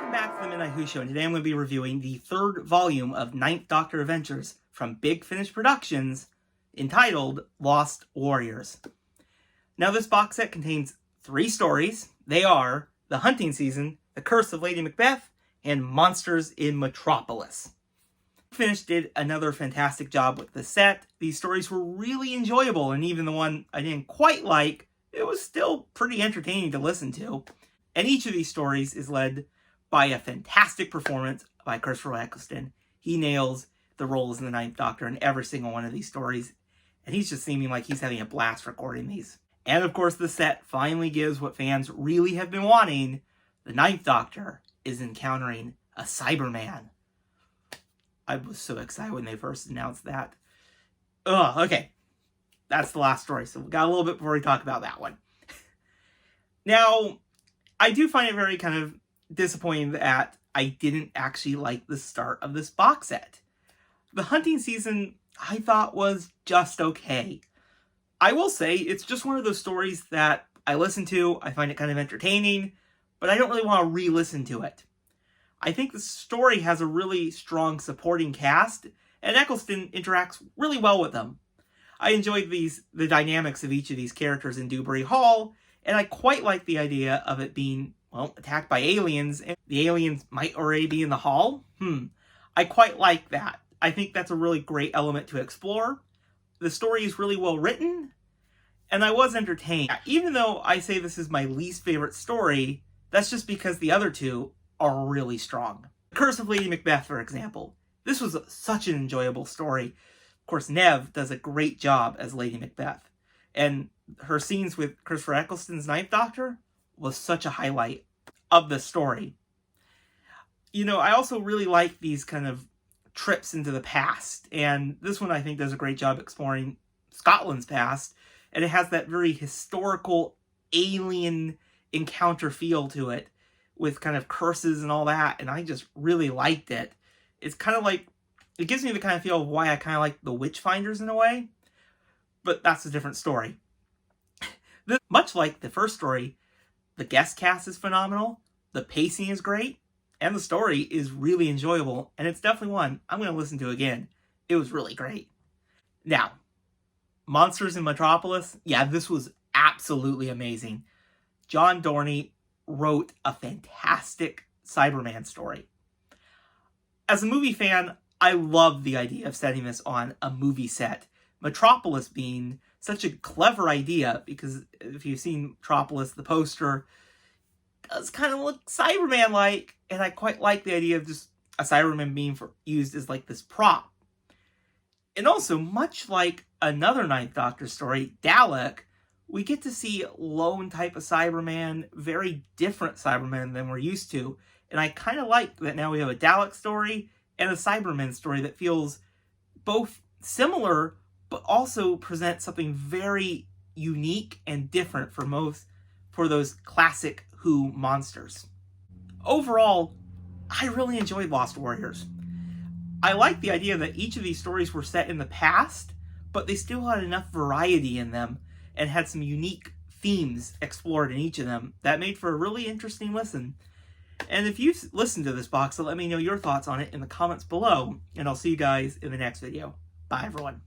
Welcome back to the Midnight Who Show, and today I'm going to be reviewing the third volume of Ninth Doctor Adventures from Big Finish Productions, entitled Lost Warriors. Now, this box set contains 3 stories. They are The Hunting Season, The Curse of Lady Macbeth, and Monsters in Metropolis. Big Finish did another fantastic job with the set. These stories were really enjoyable, and even the one I didn't quite like, it was still pretty entertaining to listen to. And each of these stories is led by a fantastic performance by Christopher Eccleston. He nails the roles in the Ninth Doctor in every single one of these stories, and he's just seeming like he's having a blast recording these. And of course, the set finally gives what fans really have been wanting. The Ninth Doctor is encountering a Cyberman. I was so excited when they first announced that. Okay. That's the last story, so we got a little bit before we talk about that one. Now, I do find it very kind of disappointing that I didn't actually like the start of this box set. The Hunting Season, I thought, was just okay. I will say, it's just one of those stories that I listen to, I find it kind of entertaining, but I don't really want to re-listen to it. I think the story has a really strong supporting cast, and Eccleston interacts really well with them. I enjoyed the dynamics of each of these characters in Dewberry Hall, and I quite like the idea of it being, well, attacked by aliens, and the aliens might already be in the hall. I quite like that. I think that's a really great element to explore. The story is really well written, and I was entertained. Even though I say this is my least favorite story, that's just because the other two are really strong. The Curse of Lady Macbeth, for example. This was such an enjoyable story. Of course, Nev does a great job as Lady Macbeth, and her scenes with Christopher Eccleston's Ninth Doctor was such a highlight of the story. You know, I also really like these kind of trips into the past, and this one I think does a great job exploring Scotland's past, and it has that very historical alien encounter feel to it, with kind of curses and all that, and I just really liked it. It's kind of like, it gives me the kind of feel of why I kind of like the Witchfinders in a way, but that's a different story. Much like the first story, the guest cast is phenomenal, the pacing is great, and the story is really enjoyable, and it's definitely one I'm going to listen to again. It was really great. Now, Monsters in Metropolis, yeah, this was absolutely amazing. John Dorney wrote a fantastic Cyberman story. As a movie fan, I love the idea of setting this on a movie set. Metropolis being such a clever idea, because if you've seen Metropolis, the poster does kind of look Cyberman-like, and I quite like the idea of just a Cyberman being used as like this prop. And also, much like another Ninth Doctor story, Dalek, we get to see a lone type of Cyberman, very different Cyberman than we're used to, and I kind of like that now we have a Dalek story and a Cyberman story that feels both similar, but also presents something very unique and different for those classic Who monsters. Overall, I really enjoyed Lost Warriors. I like the idea that each of these stories were set in the past, but they still had enough variety in them and had some unique themes explored in each of them that made for a really interesting listen. And if you've listened to this box, let me know your thoughts on it in the comments below, and I'll see you guys in the next video. Bye, everyone.